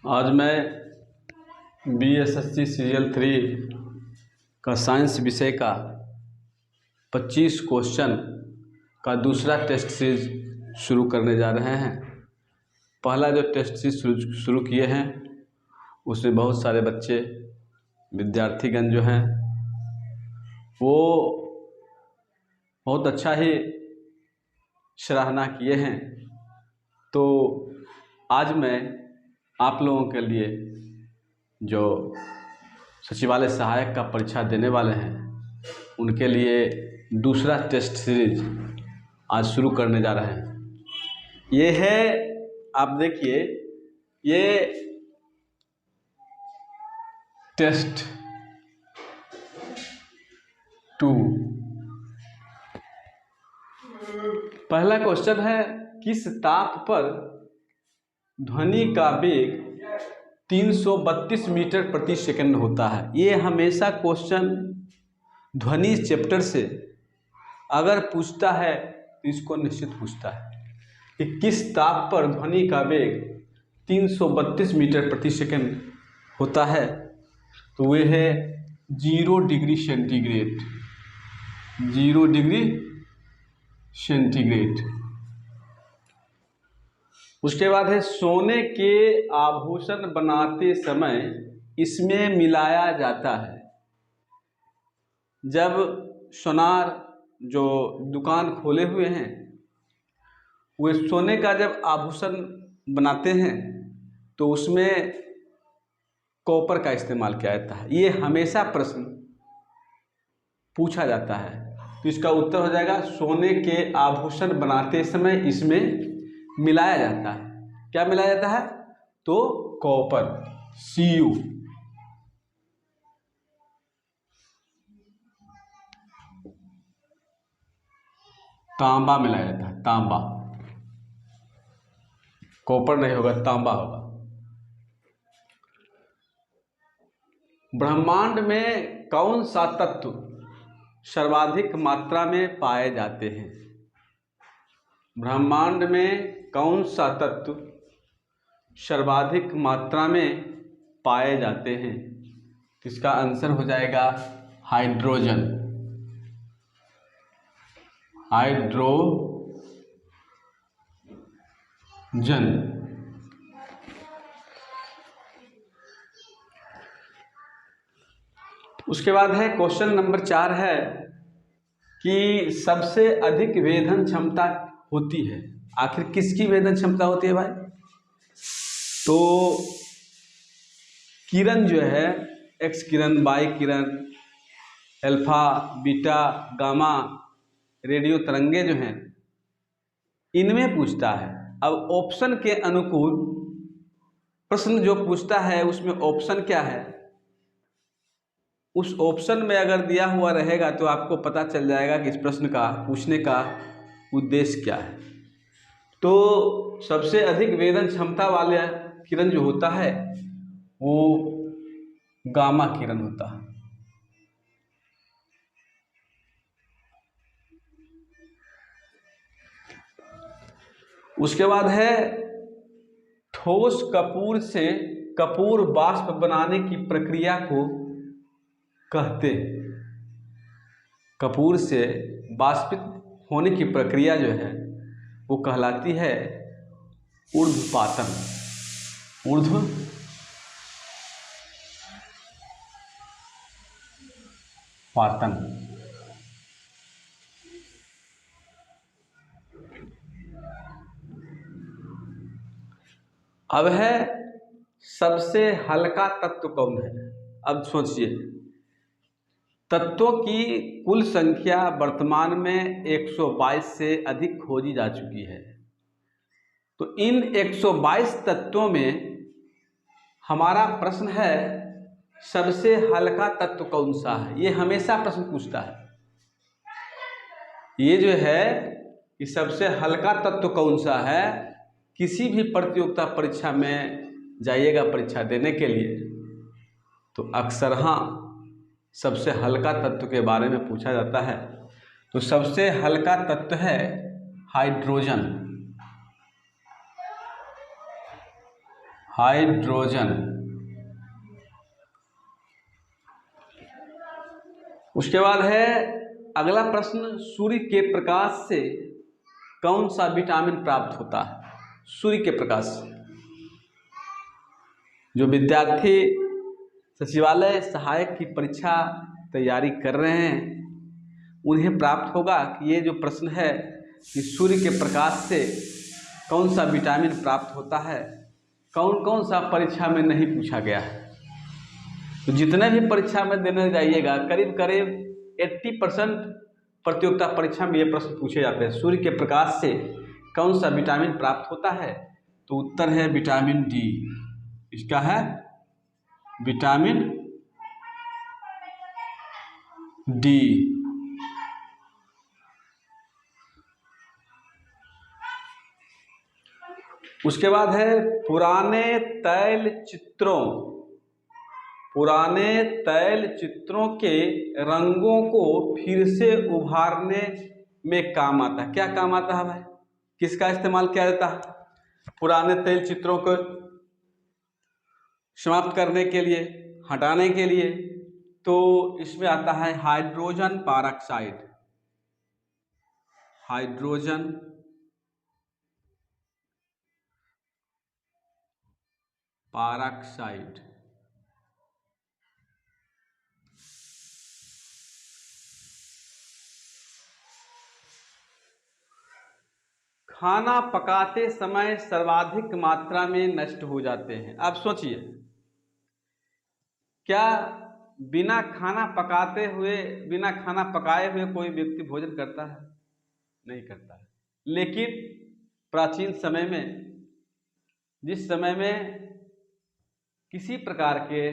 आज मैं BSSC serial 3 का साइंस विषय का 25 क्वेश्चन का दूसरा टेस्ट सीरीज शुरू करने जा रहे हैं। पहला जो टेस्ट सीरीज शुरू किए हैं उसमें बहुत सारे बच्चे विद्यार्थीगण जो हैं वो बहुत अच्छा ही सराहना किए हैं। तो आज मैं आप लोगों के लिए जो सचिवालय सहायक का परीक्षा देने वाले हैं उनके लिए दूसरा टेस्ट सीरीज आज शुरू करने जा रहे हैं। ये है, आप देखिए, ये टेस्ट 2। पहला क्वेश्चन है, किस ताप पर ध्वनि का वेग 332 मीटर प्रति सेकंड होता है। ये हमेशा क्वेश्चन ध्वनि चैप्टर से अगर पूछता है तो इसको निश्चित पूछता है कि किस ताप पर ध्वनि का वेग 332 मीटर प्रति सेकंड होता है। तो वे है 0 डिग्री सेंटीग्रेड। 0 degree centigrade. उसके बाद है, सोने के आभूषण बनाते समय इसमें मिलाया जाता है। जब सोनार जो दुकान खोले हुए हैं वे सोने का जब आभूषण बनाते हैं तो उसमें कॉपर का इस्तेमाल किया जाता है। ये हमेशा प्रश्न पूछा जाता है। तो इसका उत्तर हो जाएगा, सोने के आभूषण बनाते समय इसमें मिलाया जाता है। क्या मिलाया जाता है? तो कॉपर, Cu। तांबा मिलाया जाता है, तांबा। कॉपर नहीं होगा, तांबा होगा। ब्रह्मांड में कौन सा तत्व सर्वाधिक मात्रा में पाए जाते हैं? ब्रह्मांड में कौन सा तत्व सर्वाधिक मात्रा में पाए जाते हैं? इसका आंसर हो जाएगा हाइड्रोजन। हाइड्रोजन। उसके बाद है क्वेश्चन नंबर 4 है कि सबसे अधिक वेधन क्षमता होती है। आखिर किसकी वेधन क्षमता होती है भाई? तो किरण जो है, एक्स किरण, वाई किरण, अल्फा, बीटा, गामा, रेडियो तरंगे जो हैं इनमें पूछता है। अब ऑप्शन के अनुकूल प्रश्न जो पूछता है उसमें ऑप्शन क्या है, उस ऑप्शन में अगर दिया हुआ रहेगा तो आपको पता चल जाएगा कि इस प्रश्न का पूछने का उद्देश्य क्या है। तो सबसे अधिक वेधन क्षमता वाले किरण जो होता है वो गामा किरण होता है। उसके बाद है, ठोस कपूर से कपूर वाष्प बनाने की प्रक्रिया को कहते हैं। कपूर से वाष्पित होने की प्रक्रिया जो है वो कहलाती है ऊर्ध्वपातन। ऊर्ध्वपातन। अब है, सबसे हल्का तत्व कौन है? अब सोचिए, तत्वों की कुल संख्या वर्तमान में 122 से अधिक खोजी जा चुकी है। तो इन 122 तत्वों में हमारा प्रश्न है सबसे हल्का तत्व कौन सा है। ये हमेशा प्रश्न पूछता है। ये जो है कि सबसे हल्का तत्व कौन सा है, किसी भी प्रतियोगिता परीक्षा में जाइएगा परीक्षा देने के लिए तो अक्सर हाँ सबसे हल्का तत्व के बारे में पूछा जाता है। तो सबसे हल्का तत्व है हाइड्रोजन। हाइड्रोजन। उसके बाद है अगला प्रश्न, सूर्य के प्रकाश से कौन सा विटामिन प्राप्त होता है? सूर्य के प्रकाश से जो विद्यार्थी सचिवालय सहायक की परीक्षा तैयारी कर रहे हैं उन्हें प्राप्त होगा कि ये जो प्रश्न है कि सूर्य के प्रकाश से कौन सा विटामिन प्राप्त होता है, कौन कौन सा परीक्षा में नहीं पूछा गया है। तो जितने भी परीक्षा में देने जाइएगा करीब करीब 80% प्रतियोगिता परीक्षा में ये प्रश्न पूछे जाते हैं, सूर्य के प्रकाश से कौन सा विटामिन प्राप्त होता है? तो उत्तर है विटामिन डी। इसका है विटामिन डी। उसके बाद है पुराने तैल चित्रों के रंगों को फिर से उभारने में काम आता है। क्या काम आता है भाई? किसका इस्तेमाल किया जाता है पुराने तैल चित्रों को समाप्त करने के लिए, हटाने के लिए? तो इसमें आता है हाइड्रोजन पेरोक्साइड। Hydrogen peroxide. खाना पकाते समय सर्वाधिक मात्रा में नष्ट हो जाते हैं। अब सोचिए, क्या बिना खाना पकाए हुए कोई व्यक्ति भोजन करता है? नहीं करता है। लेकिन प्राचीन समय में, जिस समय में किसी प्रकार के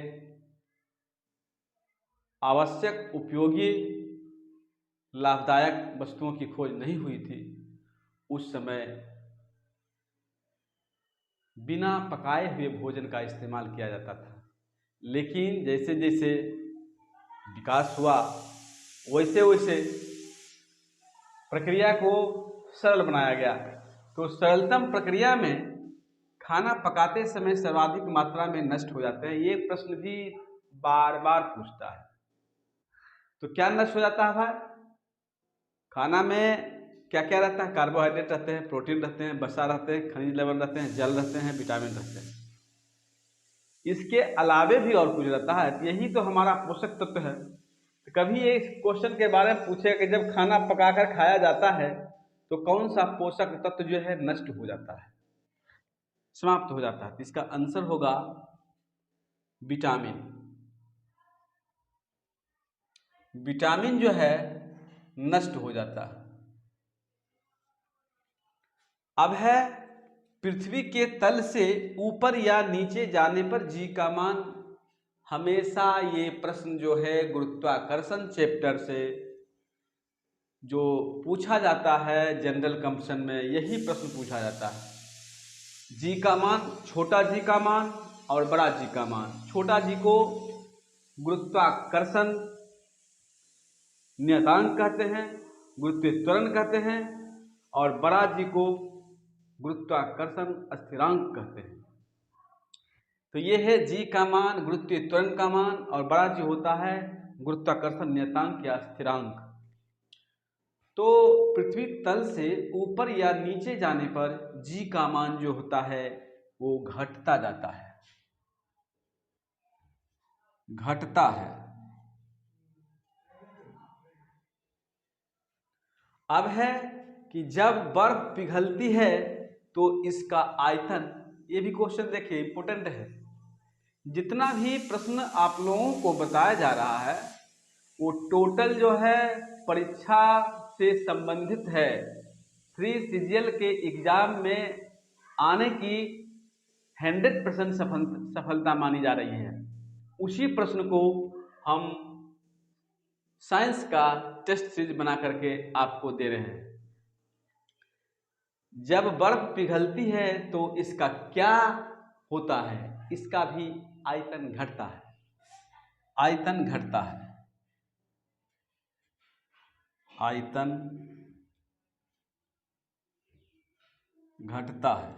आवश्यक उपयोगी लाभदायक वस्तुओं की खोज नहीं हुई थी, उस समय बिना पकाए हुए भोजन का इस्तेमाल किया जाता था। लेकिन जैसे जैसे विकास हुआ वैसे वैसे प्रक्रिया को सरल बनाया गया। तो सरलतम प्रक्रिया में खाना पकाते समय सर्वाधिक मात्रा में नष्ट हो जाते हैं, ये प्रश्न भी बार बार पूछता है। तो क्या नष्ट हो जाता है भाई? खाना में क्या क्या रहता है? कार्बोहाइड्रेट रहते हैं, प्रोटीन रहते हैं, वसा रहते हैं, खनिज लवण रहते हैं, जल रहते हैं, विटामिन रहते हैं। इसके अलावे भी और कुछ रहता है। यही तो हमारा पोषक तत्व है। तो कभी ये क्वेश्चन के बारे में पूछे कि जब खाना पकाकर खाया जाता है तो कौन सा पोषक तत्व जो है नष्ट हो जाता है, समाप्त हो जाता है? तो इसका आंसर होगा विटामिन। विटामिन जो है नष्ट हो जाता है। अब है पृथ्वी के तल से ऊपर या नीचे जाने पर जी का मान। हमेशा ये प्रश्न जो है गुरुत्वाकर्षण चैप्टर से जो पूछा जाता है जनरल कंपटीशन में, यही प्रश्न पूछा जाता है। जी का मान, छोटा जी का मान और बड़ा जी का मान। छोटा जी को गुरुत्वाकर्षण नियतांक कहते हैं, गुरुत्वीय त्वरण कहते हैं, और बड़ा जी को गुरुत्वाकर्षण स्थिरांक कहते हैं। तो ये है जी का मान, गुरुत्वीय त्वरण का मान, और बड़ा जी होता है गुरुत्वाकर्षण नियतांक या स्थिरांक। तो पृथ्वी तल से ऊपर या नीचे जाने पर जी का मान जो होता है वो घटता जाता है, घटता है। अब है कि जब बर्फ पिघलती है तो इसका आयतन, ये भी क्वेश्चन देखिए इंपॉर्टेंट है। जितना भी प्रश्न आप लोगों को बताया जा रहा है वो टोटल जो है परीक्षा से संबंधित है। 3 CGL के एग्जाम में आने की 100% सफलता मानी जा रही है। उसी प्रश्न को हम साइंस का टेस्ट सीरीज बना करके आपको दे रहे हैं। जब बर्फ पिघलती है तो इसका क्या होता है? इसका भी आयतन घटता है, आयतन घटता है, आयतन घटता है।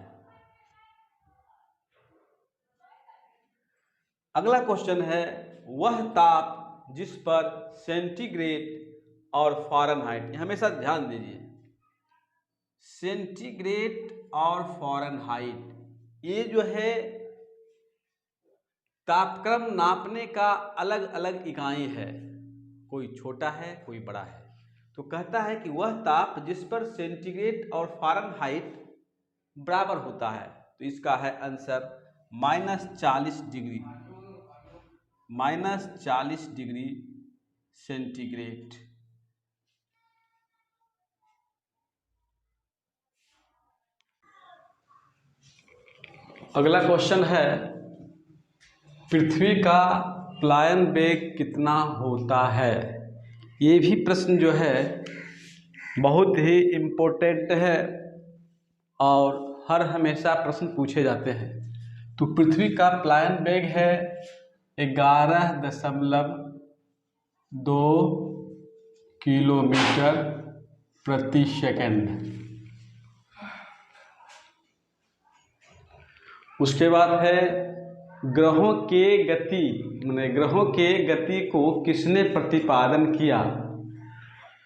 अगला क्वेश्चन है, वह ताप जिस पर सेंटीग्रेड और फ़ारेनहाइट, हमेशा ध्यान दीजिए, सेंटीग्रेड और फ़ारेनहाइट ये जो है तापक्रम नापने का अलग अलग इकाई है, कोई छोटा है कोई बड़ा है। तो कहता है कि वह ताप जिस पर सेंटीग्रेड और फ़ारेनहाइट बराबर होता है, तो इसका है आंसर -40 डिग्री, -40 डिग्री सेंटीग्रेड। अगला क्वेश्चन है, पृथ्वी का प्लायन वेग कितना होता है। ये भी प्रश्न जो है बहुत ही इम्पोर्टेंट है और हर हमेशा प्रश्न पूछे जाते हैं। तो पृथ्वी का प्लायन वेग है 11.2 किलोमीटर प्रति सेकंड। उसके बाद है, ग्रहों के गति, माने ग्रहों के गति को किसने प्रतिपादन किया।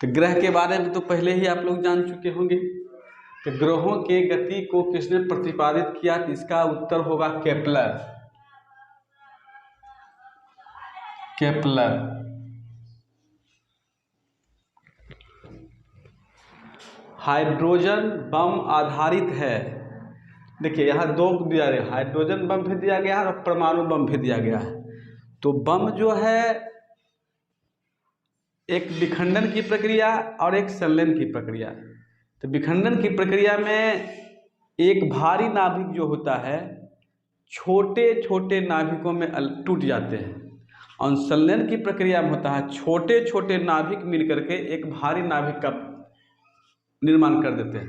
तो ग्रह के बारे में तो पहले ही आप लोग जान चुके होंगे। तो ग्रहों के गति को किसने प्रतिपादित किया, तो इसका उत्तर होगा केपलर। केपलर। हाइड्रोजन बम आधारित है। देखिए यहाँ दो दिया गया, हाइड्रोजन बम भी दिया गया है और परमाणु बम भी दिया गया है। तो बम जो है एक विखंडन की प्रक्रिया और एक संलयन की प्रक्रिया। तो विखंडन की प्रक्रिया में एक भारी नाभिक जो होता है छोटे छोटे नाभिकों में टूट जाते हैं, और संलयन की प्रक्रिया में होता है छोटे छोटे नाभिक मिलकर के एक भारी नाभिक का निर्माण कर देते हैं।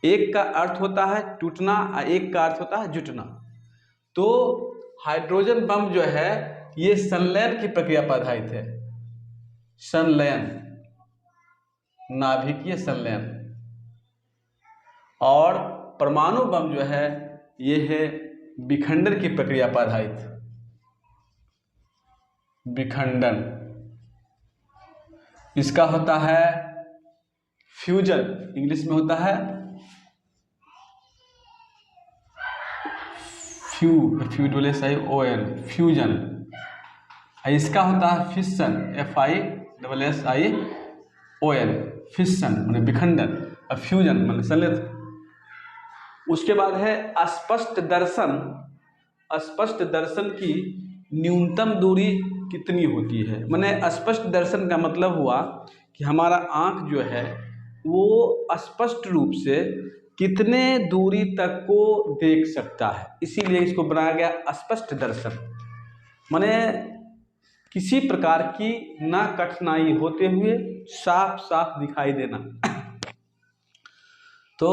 एक का अर्थ होता है टूटना और एक का अर्थ होता है जुटना। तो हाइड्रोजन बम जो है ये संलयन की प्रक्रिया पर आधारित है, संलयन, नाभिकीय संलयन। और परमाणु बम जो है ये है विखंडन की प्रक्रिया पर आधारित, विखंडन। इसका होता है फ्यूजन, इंग्लिश में होता है फ्यूजन, फ्यूजन। इसका होता है फिशन, FISSION, फिशन माने विखंडन, और फ्यूजन माने संलयन। उसके बाद है अस्पष्ट दर्शन। अस्पष्ट दर्शन की न्यूनतम दूरी कितनी होती है। माने अस्पष्ट दर्शन का मतलब हुआ कि हमारा आँख जो है वो स्पष्ट रूप से कितने दूरी तक को देख सकता है, इसीलिए इसको बनाया गया अस्पष्ट दर्शन। माने किसी प्रकार की ना कठिनाई होते हुए साफ साफ दिखाई देना। तो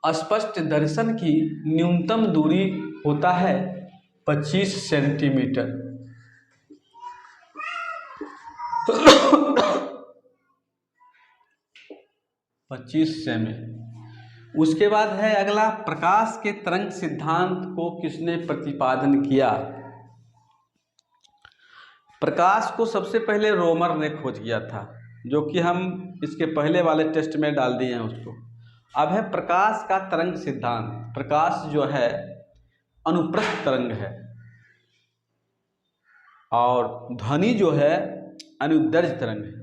अस्पष्ट दर्शन की न्यूनतम दूरी होता है 25 सेंटीमीटर। 25 सेमी। उसके बाद है अगला, प्रकाश के तरंग सिद्धांत को किसने प्रतिपादन किया। प्रकाश को सबसे पहले रोमर ने खोज किया था, जो कि हम इसके पहले वाले टेस्ट में डाल दिए हैं उसको। अब है प्रकाश का तरंग सिद्धांत। प्रकाश जो है अनुप्रस्थ तरंग है और ध्वनि जो है अनुदैर्घ्य तरंग है।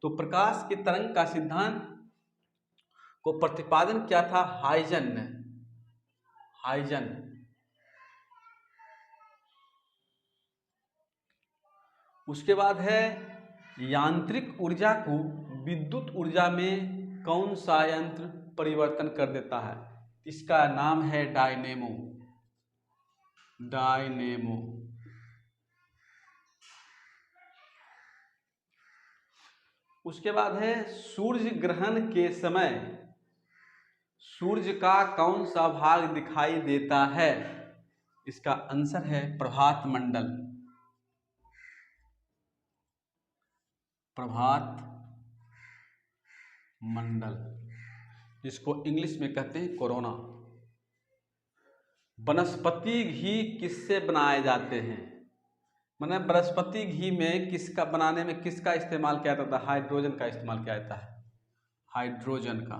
तो प्रकाश के तरंग का सिद्धांत को प्रतिपादन किया था हाइजन ने, हाइजन। उसके बाद है यांत्रिक ऊर्जा को विद्युत ऊर्जा में कौन सा यंत्र परिवर्तन कर देता है। इसका नाम है डायनेमो, डायनेमो। उसके बाद है सूर्य ग्रहण के समय सूर्य का कौन सा भाग दिखाई देता है। इसका आंसर है प्रभात मंडल, प्रभात मंडल, जिसको इंग्लिश में कहते हैं कोरोना। वनस्पति घी किससे बनाए जाते हैं? मतलब वनस्पति घी में किसका बनाने में किसका इस्तेमाल किया जाता है? हाइड्रोजन का इस्तेमाल किया जाता है, हाइड्रोजन का।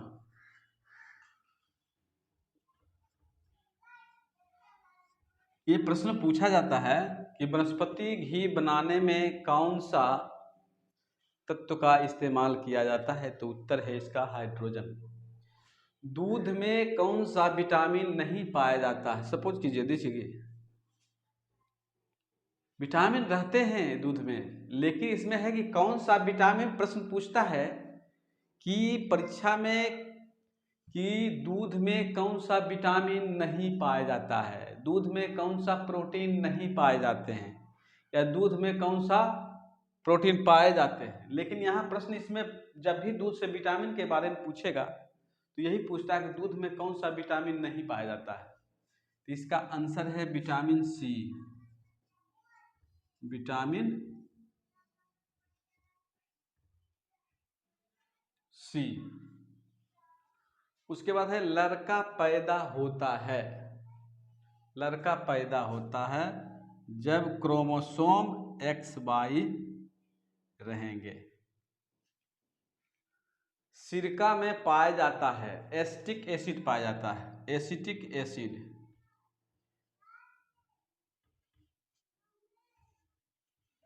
ये प्रश्न पूछा जाता है कि वनस्पति घी बनाने में कौन सा तत्व का इस्तेमाल किया जाता है? तो उत्तर है इसका हाइड्रोजन। दूध में कौन सा विटामिन नहीं पाया जाता है? सपोज कीजिए, देखिए विटामिन रहते हैं दूध में, लेकिन इसमें है कि कौन सा विटामिन प्रश्न पूछता है कि परीक्षा में कि दूध में कौन सा विटामिन नहीं पाया जाता है, दूध में कौन सा प्रोटीन नहीं पाए जाते हैं, या दूध में कौन सा प्रोटीन पाए जाते हैं। लेकिन यहाँ प्रश्न इसमें जब भी दूध से विटामिन के बारे में पूछेगा तो यही पूछता है कि दूध में कौन सा विटामिन नहीं पाया जाता है। तो इसका आंसर है विटामिन सी, विटामिन सी। उसके बाद है लड़का पैदा होता है, लड़का पैदा होता है जब क्रोमोसोम XY रहेंगे। सिरका में पाया जाता है एसिटिक एसिड पाया जाता है, acetic acid,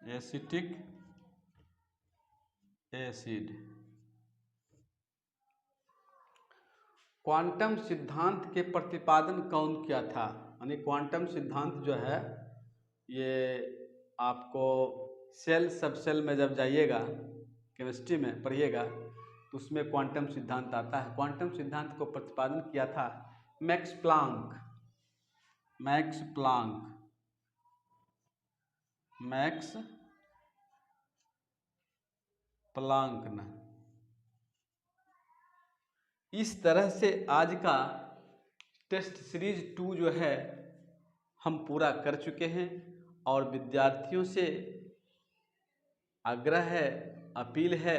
acetic acid. Quantum सिद्धांत के प्रतिपादन कौन किया था? यानी क्वांटम सिद्धांत जो है ये आपको सेल सब सेल में जब जाइएगा केमिस्ट्री में पढ़िएगा तो उसमें क्वांटम सिद्धांत आता है। क्वांटम सिद्धांत को प्रतिपादन किया था max Planck, max Planck, max Planck ने। इस तरह से आज का टेस्ट सीरीज 2 जो है हम पूरा कर चुके हैं और विद्यार्थियों से आग्रह है, अपील है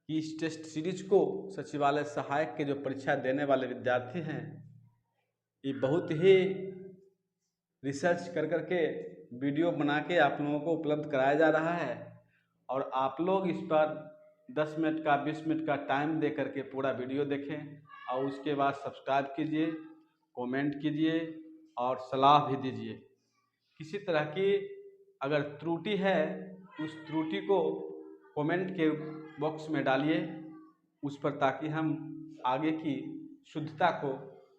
कि इस टेस्ट सीरीज को सचिवालय सहायक के जो परीक्षा देने वाले विद्यार्थी हैं ये बहुत ही रिसर्च कर करके वीडियो बना के आप लोगों को उपलब्ध कराया जा रहा है और आप लोग इस पर 10 मिनट का 20 मिनट का टाइम दे करके पूरा वीडियो देखें और उसके बाद सब्सक्राइब कीजिए, कमेंट कीजिए और सलाह भी दीजिए। किसी तरह की अगर त्रुटि है उस त्रुटि को कमेंट के बॉक्स में डालिए उस पर, ताकि हम आगे की शुद्धता को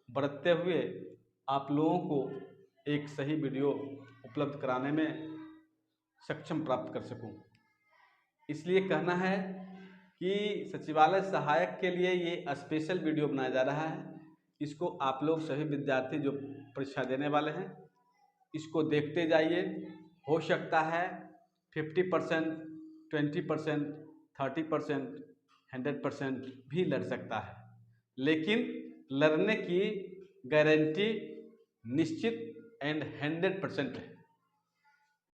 बरतते हुए आप लोगों को एक सही वीडियो उपलब्ध कराने में सक्षम प्राप्त कर सकूं। इसलिए कहना है कि सचिवालय सहायक के लिए ये स्पेशल वीडियो बनाया जा रहा है। इसको आप लोग सभी विद्यार्थी जो परीक्षा देने वाले हैं इसको देखते जाइए। हो सकता है 50%, 20%, 30%, 100% भी लड़ सकता है, लेकिन लड़ने की गारंटी निश्चित एंड 100% है।